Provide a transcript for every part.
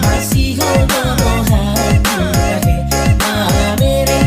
masih ho dono hati kahe, na mere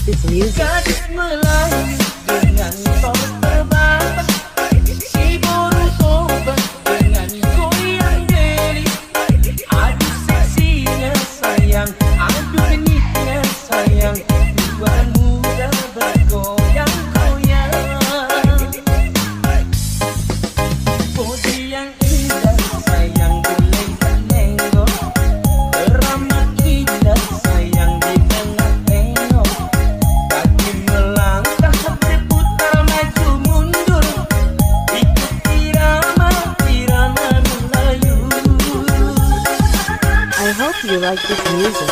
this music. Gadis Melayu dengan tol terbang, si burung tobat dengan goyang deli. Adu seksinya sayang, adu genitnya sayang, tuan muda bergoyang-goyang. Pose yang indah sayang boleh menengok, teramat indah sayang di tengah tengok. Kaki melangkah berputar maju mundur, ikut irama Melayu. I hope you like this music.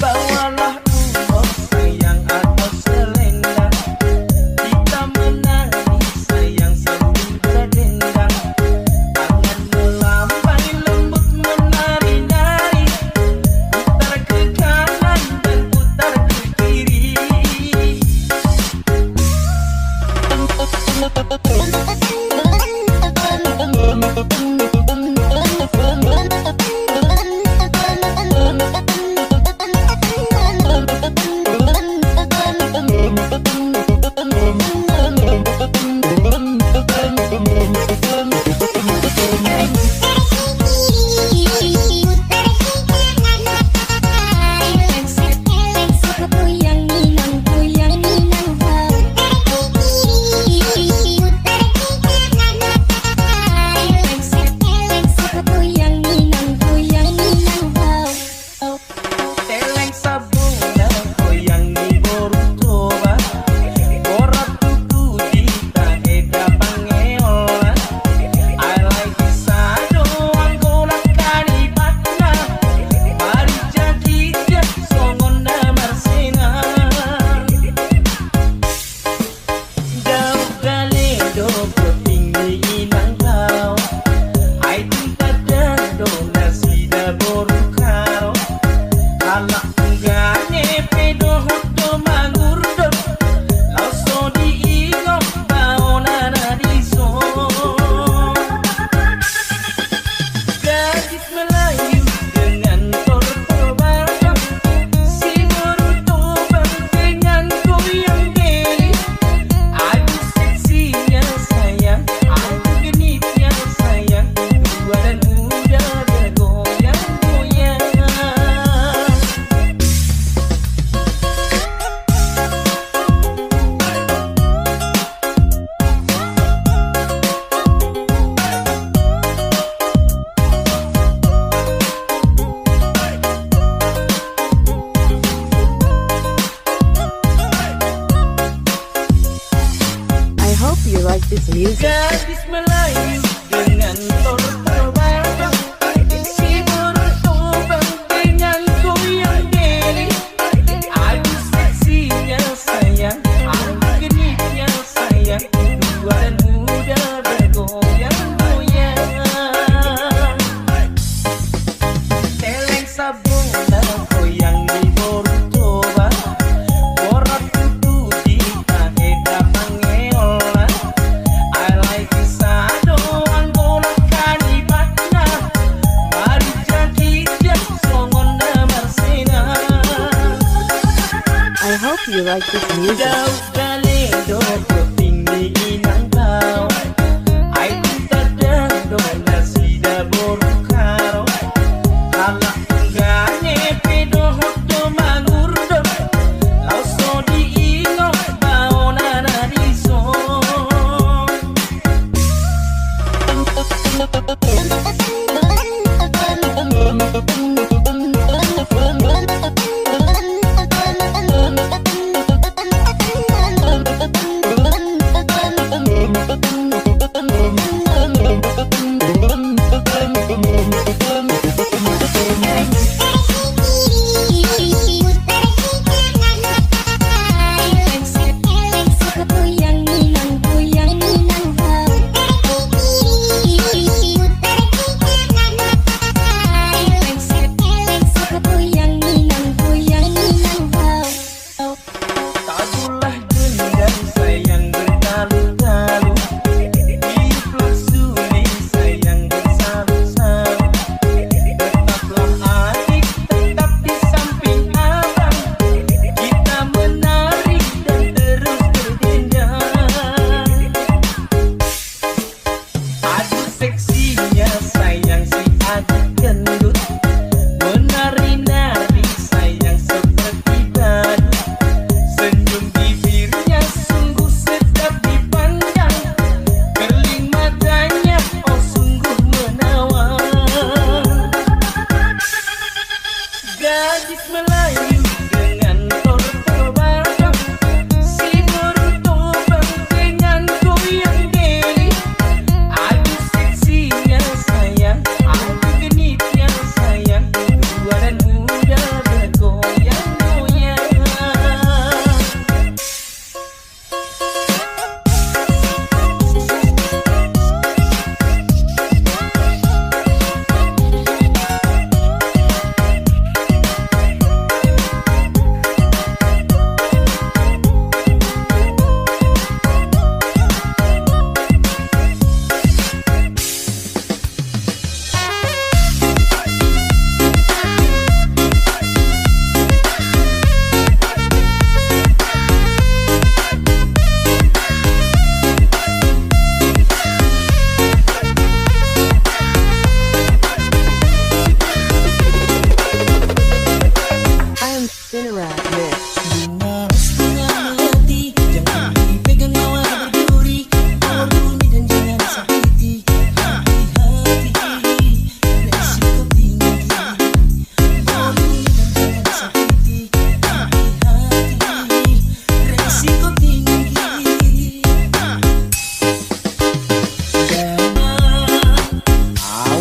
Bawalah umur sayang atau selendang, kita menangis sayang sambil berdendang. Tangan melambai lembut menari-nari, putar ke kanan dan putar ke kiri. Teleng sabuna goyang di borong toba, borat tuku di taeda pangeola. I like sado Angola Karibata, mari jadi jet songon Marsena. Dau galedo tinggi inang kau, ai tinta dado nasi da borong karo. Anak enggaknya pedo hoto mangurdo, langsung diingat baona nadiso. Gadis Melayu dengan tol terbang, si burung tobat dengan goyang deli. Adu seksinya sayang, adu genitnya sayang, tua dan muda bergoyang-goyang. I hope you like this music. Gadis Melayu dengan tol terbang, si burung tobat dengan goyang deli. Adu seksinya sayang, adu genitnya sayang, tua dan muda bergoyang-goyang. Teleng sabuna goyang di borong toba, borat tuku di taeda pangeola. I like sado Angola Karibata, mari jadi jet songon Marsena. I hope you like this music. Dau galedo tinggi inang kau, ai tinta dado nasi da borong karo. Anak enggaknya pedo hoto mangurdo, langsung diingat baona nadiso. Thank you.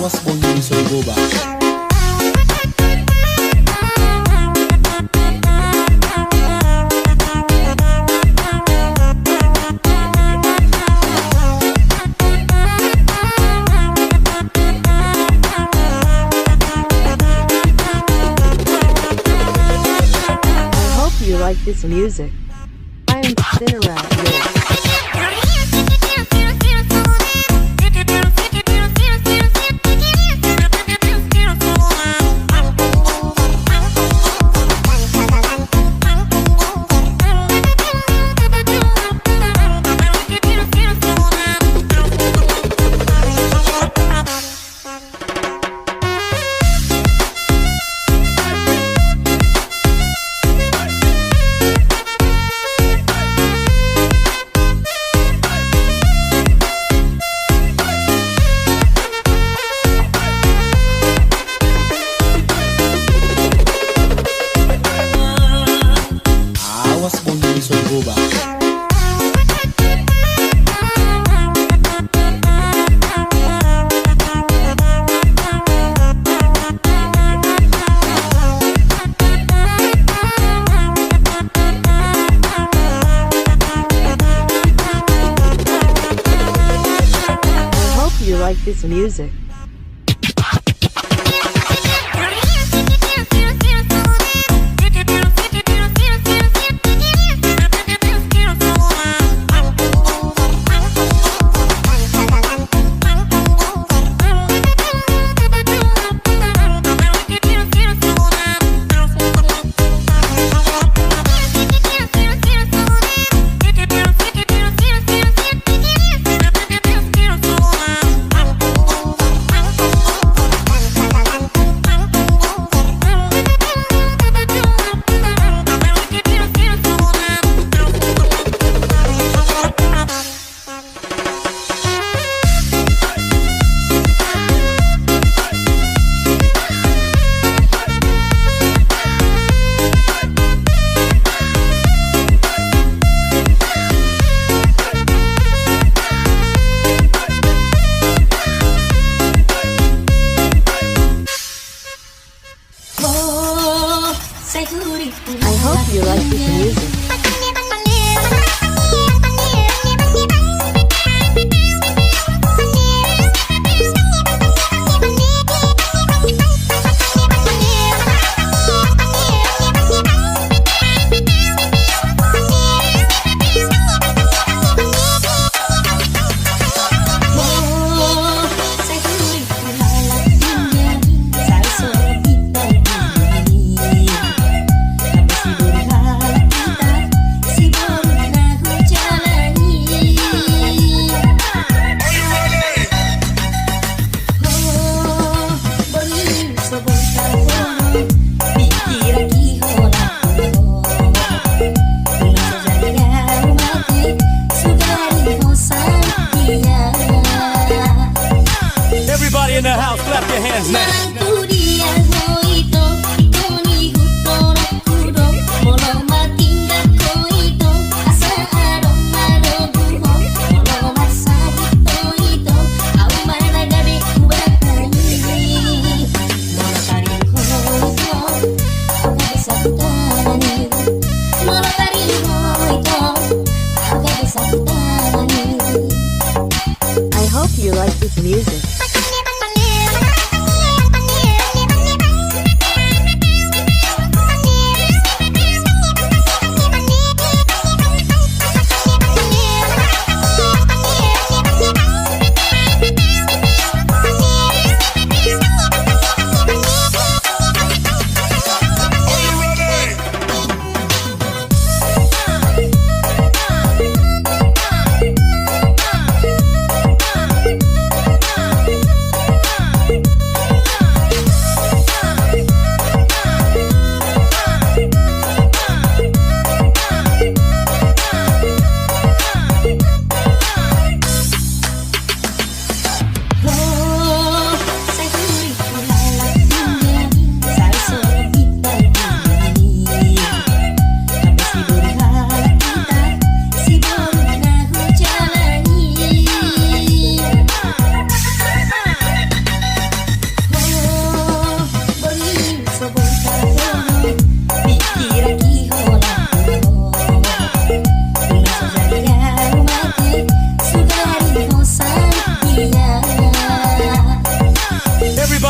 Awas bunyi soy boba. I hope you like this music. I am Spinnerat Yours. Awas bunyi soy boba. I hope you like this music. I hope you like this music. Everybody in the house, clap your hands now. I hope you like this music.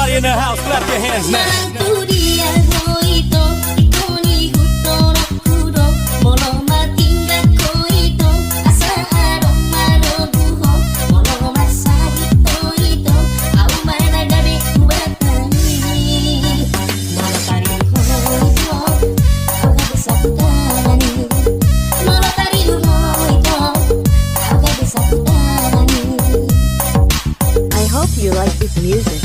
Everybody in the house, clap your hands now. クリアホイト人にふとろくろモロマティンガコイト朝アロマロブホモロマサイトイトアウマナガビウバタニモロタリホイトアウガビサプタニモロタリホイトアウガビサプタニ I hope you like this music.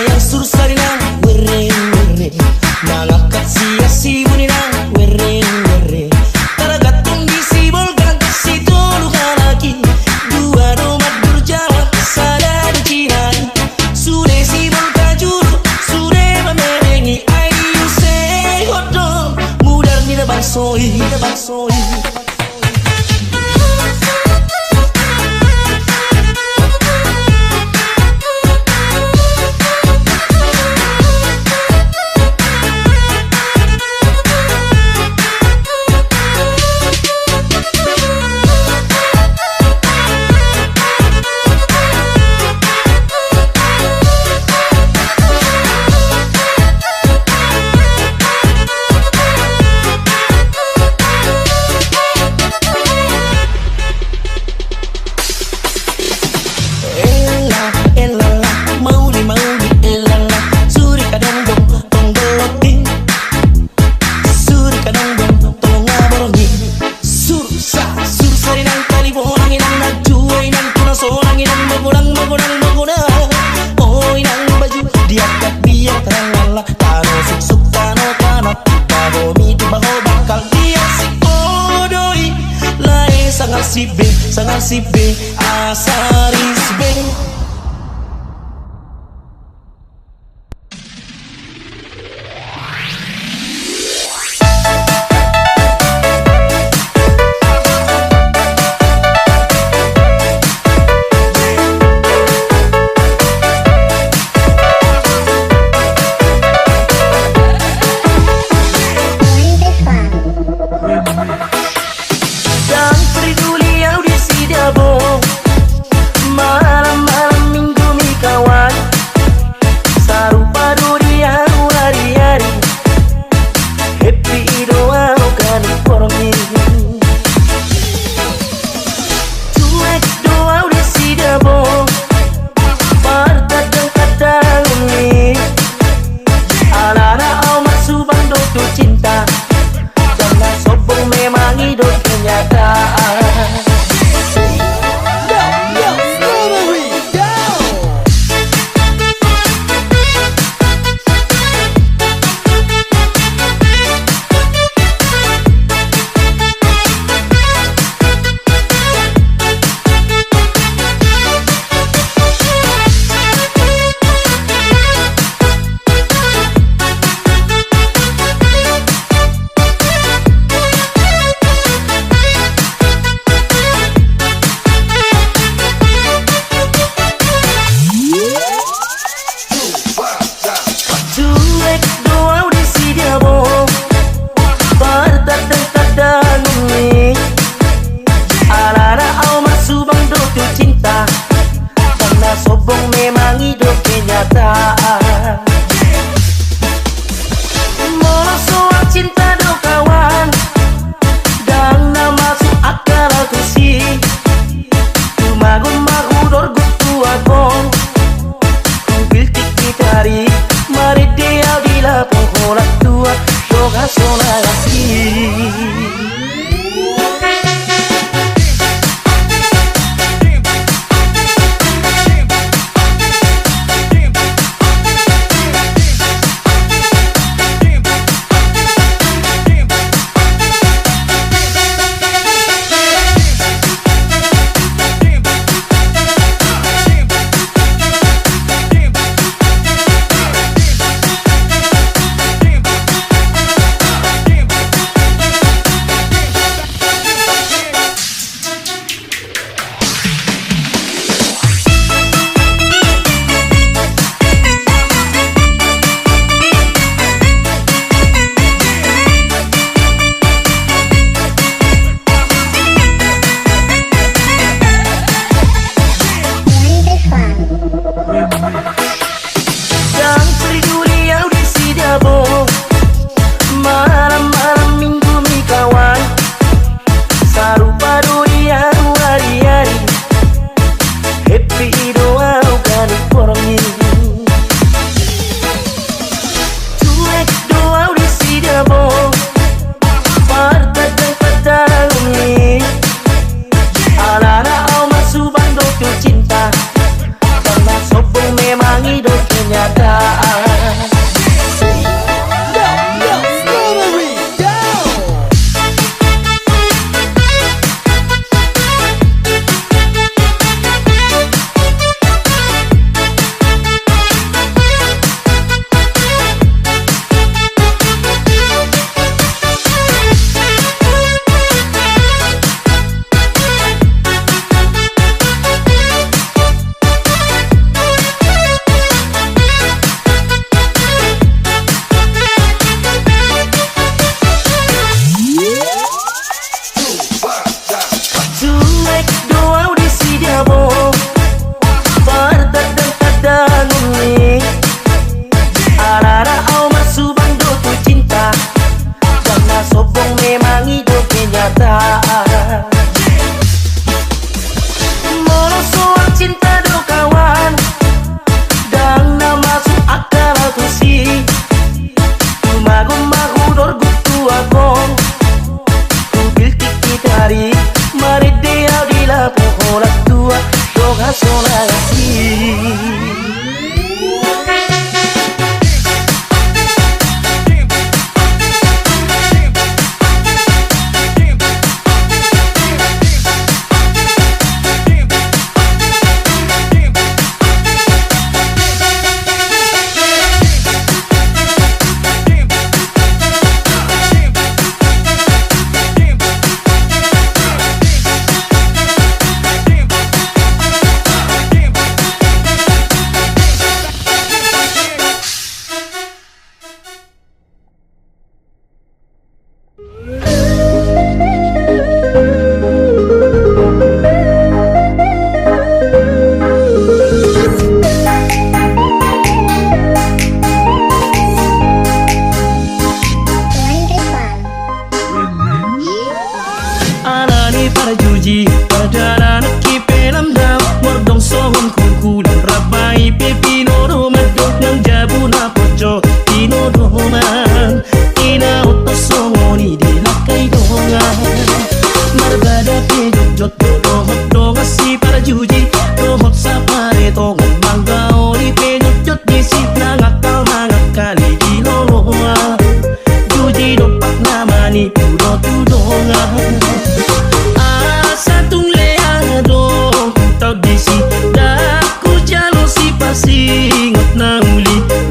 yang sursarina were were nangkat sia-si bunina were were taragatong disibulkan si tulukan lagi dua domat berjalan sadar kinai sudah sibul kajuru sudah memerengi ayu sehodong mudar nida bansoi sangat si be asaris be.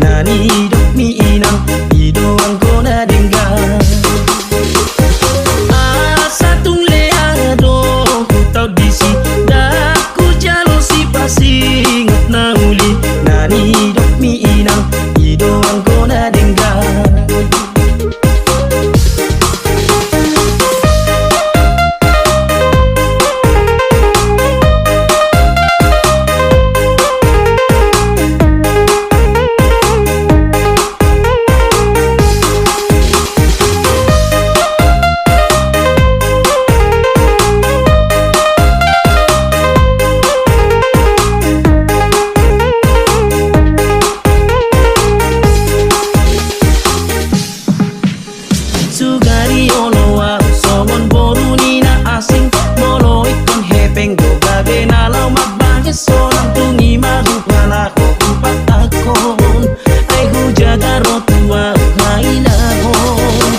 nani dok mi inang ido ang kona dengar. Asa tung leado tau disi daku jalo si pasingot na uli nani dok mi inang ido ang kona dengar. Sugari ono wa songon boru ni na asing molo ikon hepeng go gabe na lau mabage sonang tungi mahupala ko upat akon ay hujaga rotua hainahon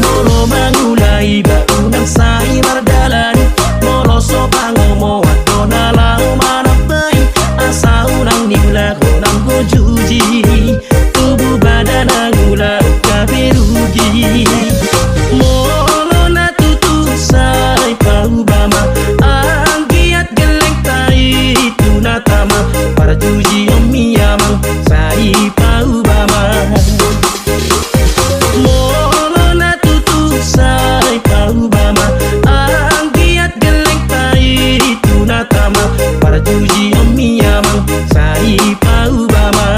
molo mangulai ba unang sahi mardalan molo so pangomo ato na lau manapay asa unang niula ko nang gojuji tubuh badan angula gabe rugi. Molo na tutusay paubama ang giat geleng tai tunatama para juji omiyamang sai paubama. Molo na tutusay paubama ang giat geleng tai tunatama para juji omiyamang sai paubama.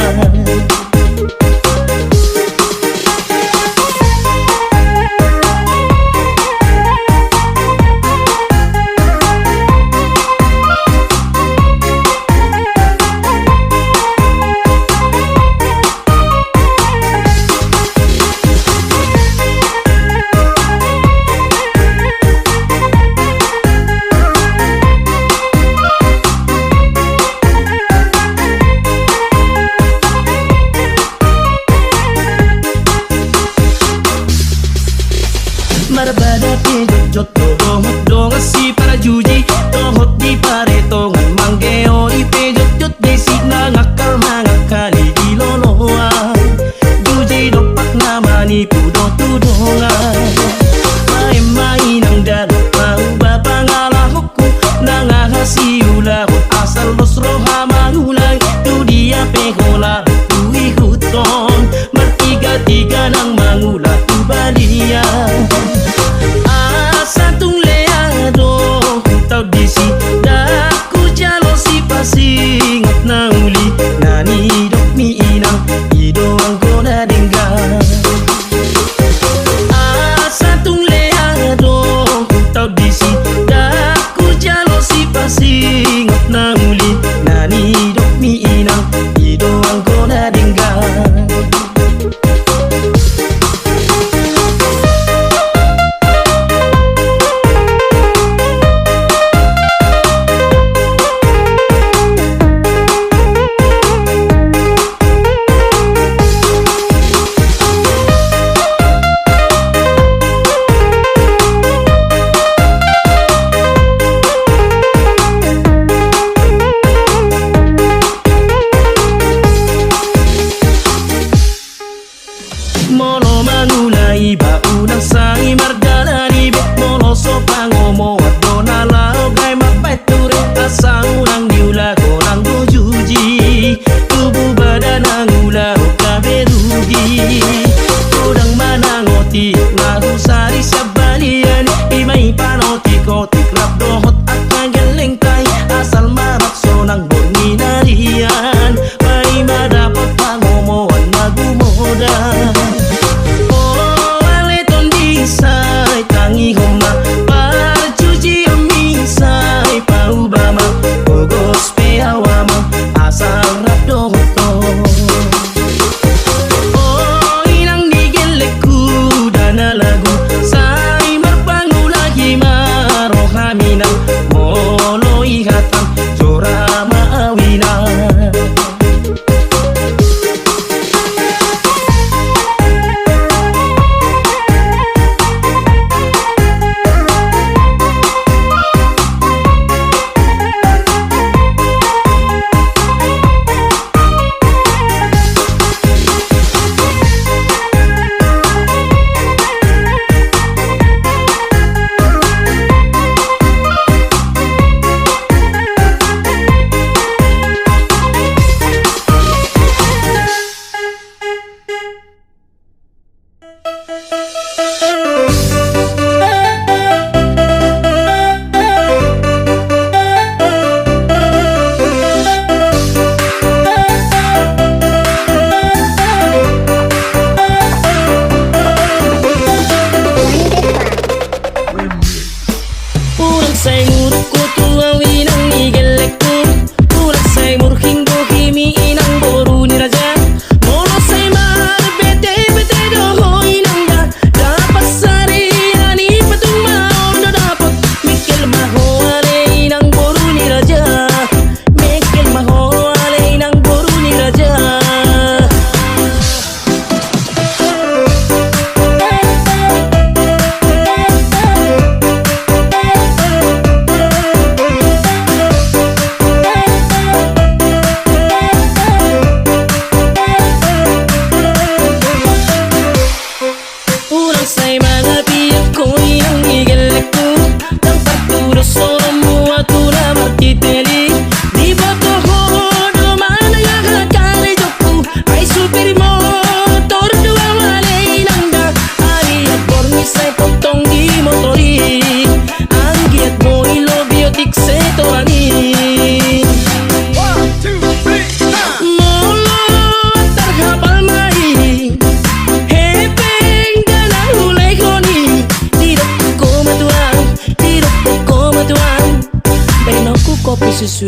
Marbada ke jot dohot dong si para juji dohot di pare tongan manggeo ipe jot desi na ngakal mangakali di loloa juji dopak namani pudo tudongan main ang dalok mau bapa ngalahokku nangahasi ulahot asal losro hamangulay tu dia pehola tu ikuton bertiga-tiga nang mangula tu balia. Asa tung leado tau disi daku jalo si pasingot na uli nani dok mi inang ido ang kona dengar. Asa tung leado tau disi daku jalo si pasingot na uli nani dok mi inang ido ang kona dengar. Molo mangulai ba unang sai margalani bet molo so pangomo addo na lao gai mapeture asa unang diula korang gojuji tubuh badan angula kabe rugi udang manangoti ngahu sari sabalian imai panoti kotik rap dohot akan geleng kai asal marak sonang boni narian mai madapat pangomoan magumodan. Sai tangi homa para cuci omi sai paubama ogos pe awama asal rap dohoto. Oh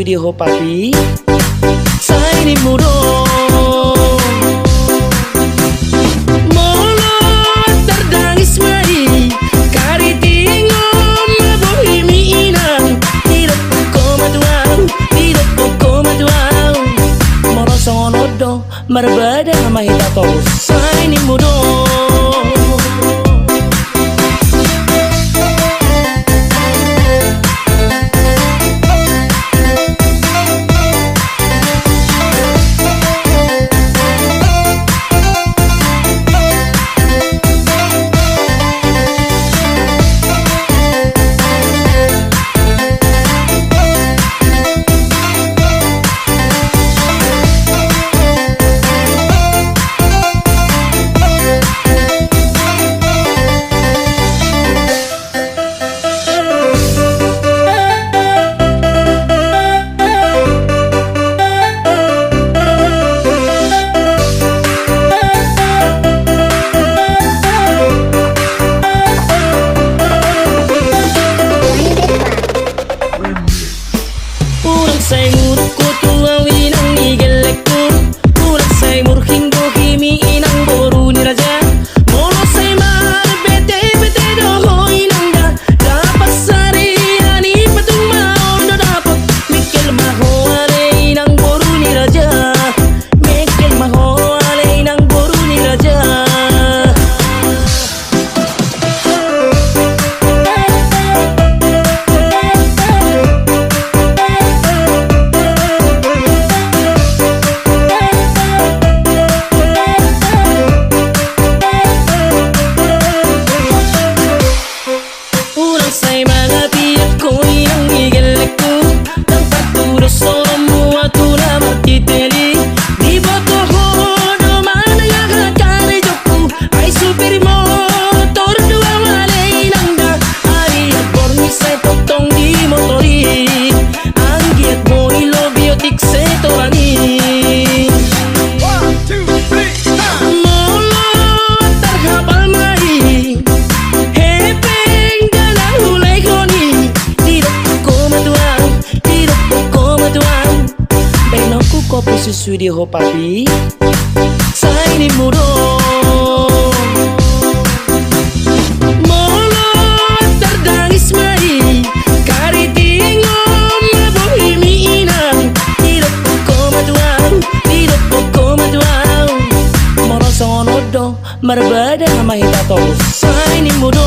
studio papi. Saya ini mudo molo terdangis mai kari tingom bohimi inang tidak poko matuang moro songonodo marbada mahita tos. Saya ini mudo studio papi. Saya ini mudo molo terdangis mai kari tingom bohimi inang tidak poko matuang moro songonodo marbada mahita tos. Saya ini mudo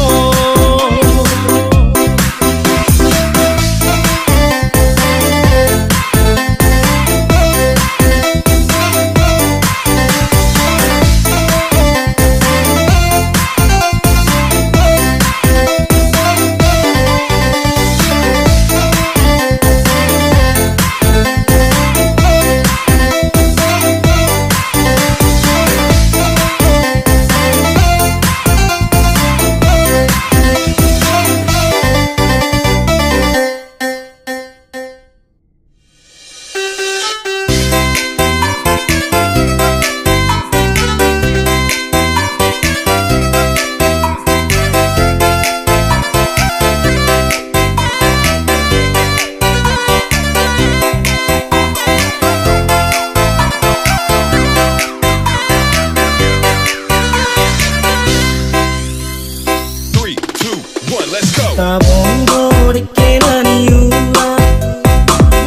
Tabongo de kenani yua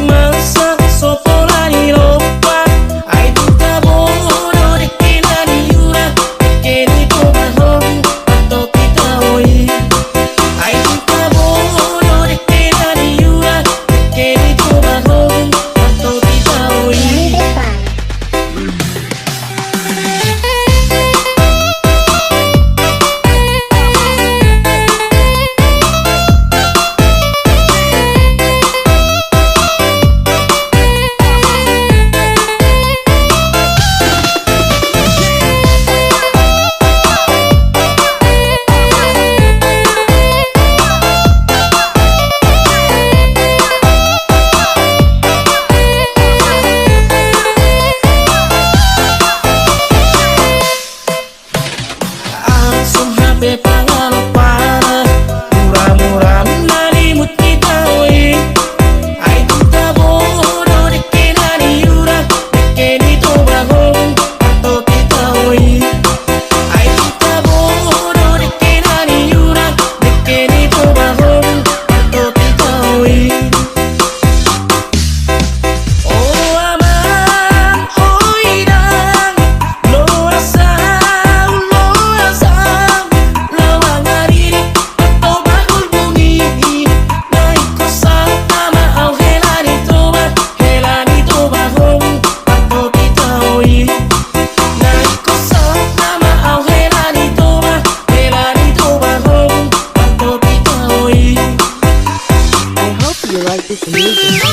masa sopolani lopa ai tu tabongo de kenani yua keni toba hong atau kita oi ai tu tabongo de kenani yua keni toba hong atau kita oi. Murah-murah nalimut kita oi ai tu tabongo oi. Ai kita bodoh deke nani yura, deke ni to bahong, to kita oi. Oh aman, oi dang, lo asam, lawang hariri, to bahul bungi, naik kosan nama au helani to bahong, to kita oi. Naik kosan nama au helani to bahong, to kita oi. I hope you like this music.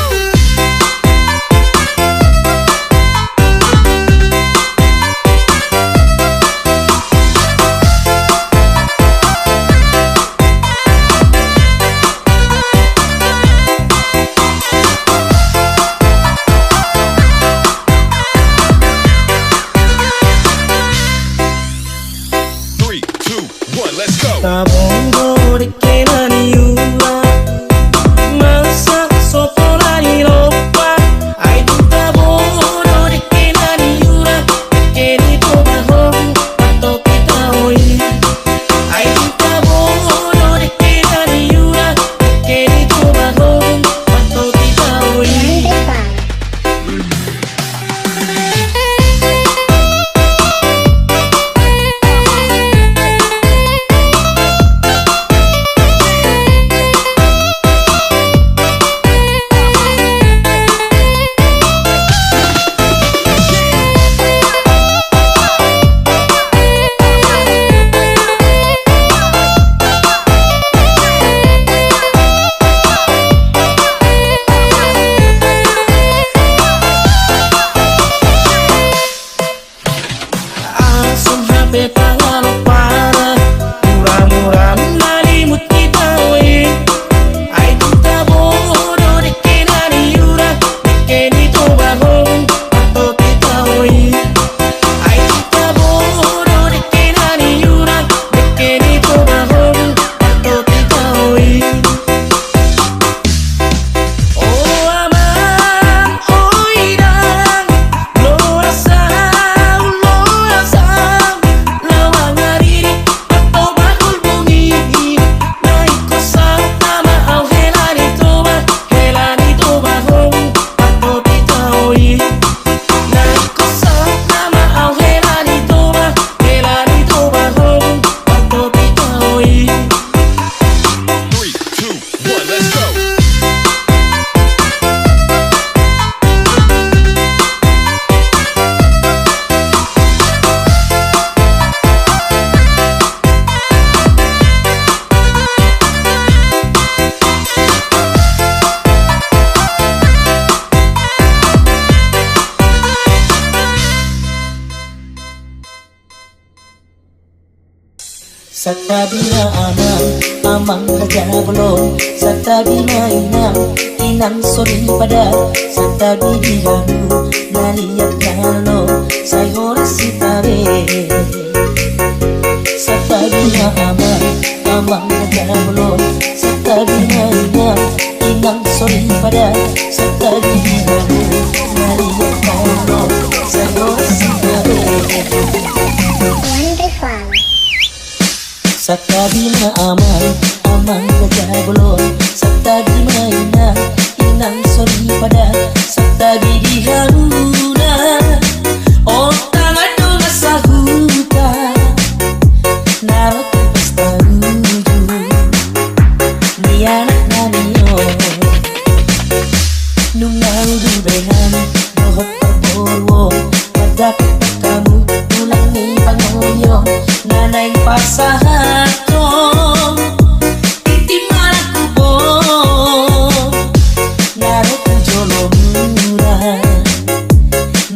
Three, two, one, let's go. Tabongo deke nani yura, masa sopo nani lopa. Ai tu tabodo deke nani yura, deke ni to bahong, to kita oi. Ai tu tabodo deke nani yura, deke ni to bahong, to kita oi. Asam HP pangalo para, murah-murah malimut kita oi. Ai tu tabodo deke nani yura, deke ni to bahong, to kita oi. Ai tu tabodo deke nani yura, deke ni to bahong, to kita oi. Oh aman, oi dang, lo asam, lawang hariri, to bahul bungi, naik kosan nama au helani to bahong, to kita oi. Naik kosan nama au helani to bahong, to kita oi. 3, 2, 1, let's go. Sakabila amang raja belum. Sakabila inang sori pada. Sakabi diharu naliak kalau saya horas sitare. Sakabila amang raja belum. Sakabila inang sori pada. Sakabi diharu naliak kalau saya horas sitare. Sakabina amang raja belum. Sakabina inang sori pada. Sakabi diharuna oh tangan doma sahuta narot pesta ruju nianak nanio nungau dubehan dohot perborwo pagdapit kamu tulang ni pangoyo nanay pasahan ko itiman ko po narot ang jolo mura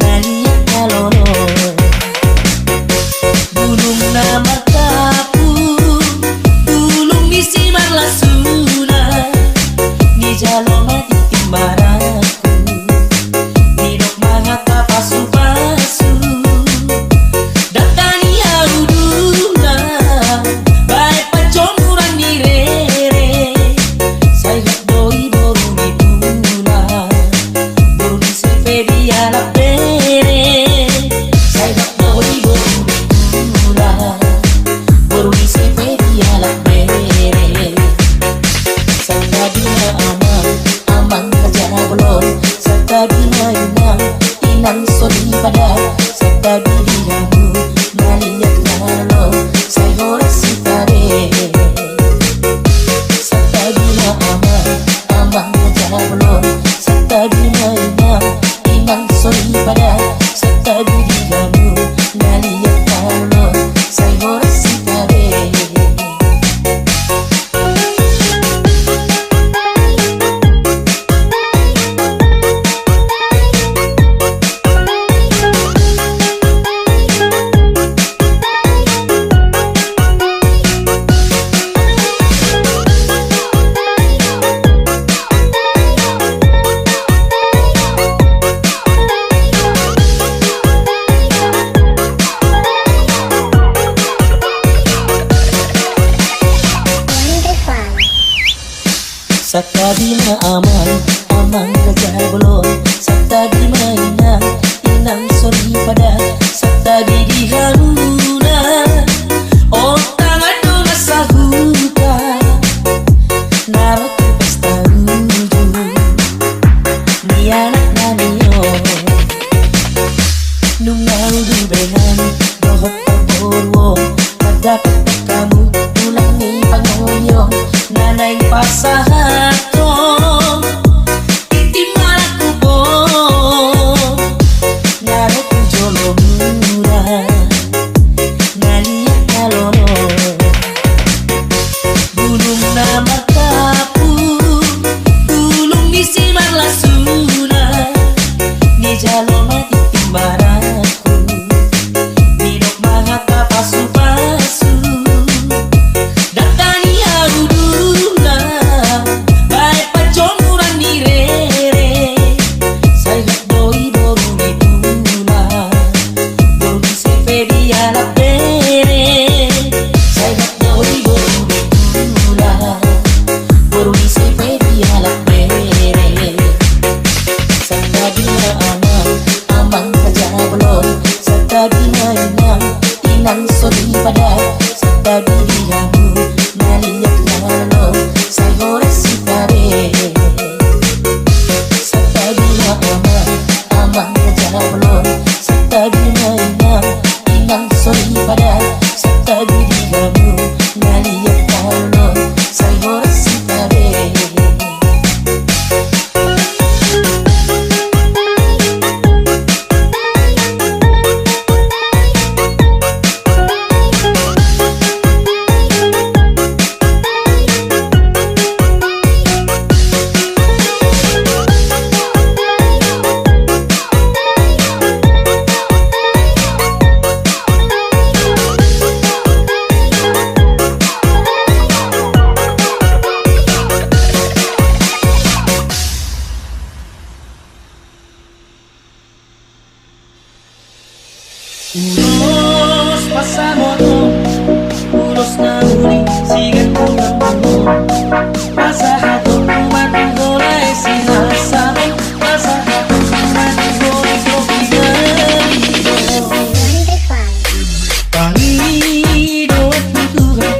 naliyak kalono bulong na matapu bulong misi malasuna ni jalo matitimaraku nidok mga tapasu-pasu datani auduna Sakadina amang kajabulon. Sakadi mainan inang sori pada. Sakadi diharuna oh tangan dona sahuta. Narot pesta uju ni anak namiyo. Nungau du bengan dohot pagorwo. Pagdapat kamu pulang ni pangonyo. Nanay pasahat ko itiman ako po. Narot ko jolo mura ngaliak kalono. Bulong na matapu bulong ni si marlasuna. Ni jalo matitimaraku nilok mga kapasu-pasu. Datani aruduna bae pajomuran ni rere. Sayap doi boru ni tula boru se pedi ala pere. Sayap doi boru ni tula boru se pedi ala pere. Sakadina amang kajabulon. Sakadina inang sodi pada. Sakadi dihamu naliak nalon. Sayore si pare. Sakadina amang kajabulon. Sakadina inang sodi pada. Sakadi dihamu naliak nalon. Sayore si pare. Uros pasamoto, uros na uli, sigat ko ng mundo. Masa hatong kumatugola e sinasabi. Masa hatong kumatugola ko pinalido. Pangido at putuhan,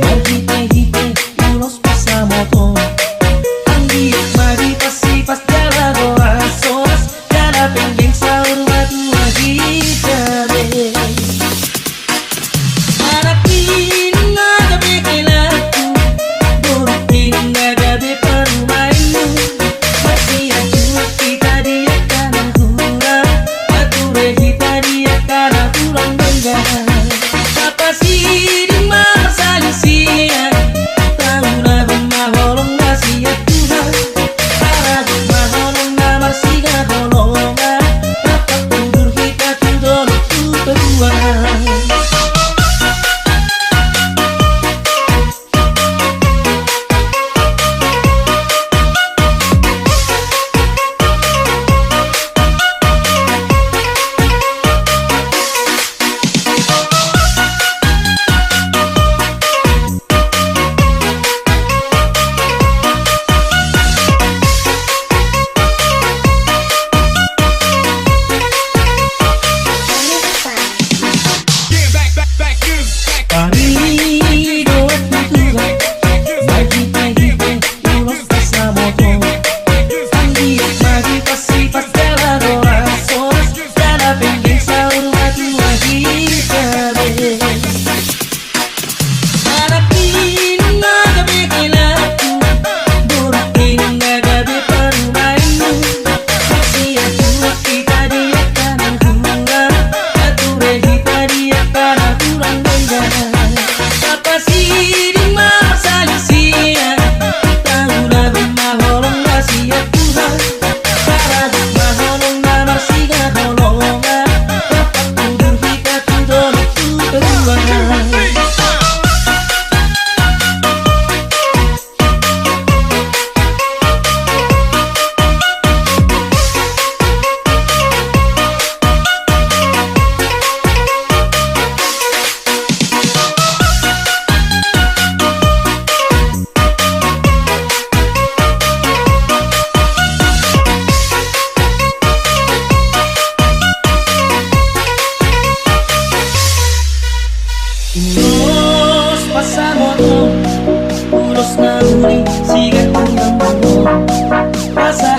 maghite-hite, uros pasamoto. Ang hiyak magipasipas, jalago as oras, jalapeng sa urwat magita. Unos pasamos unos na huli sigat ng mundo. Pasa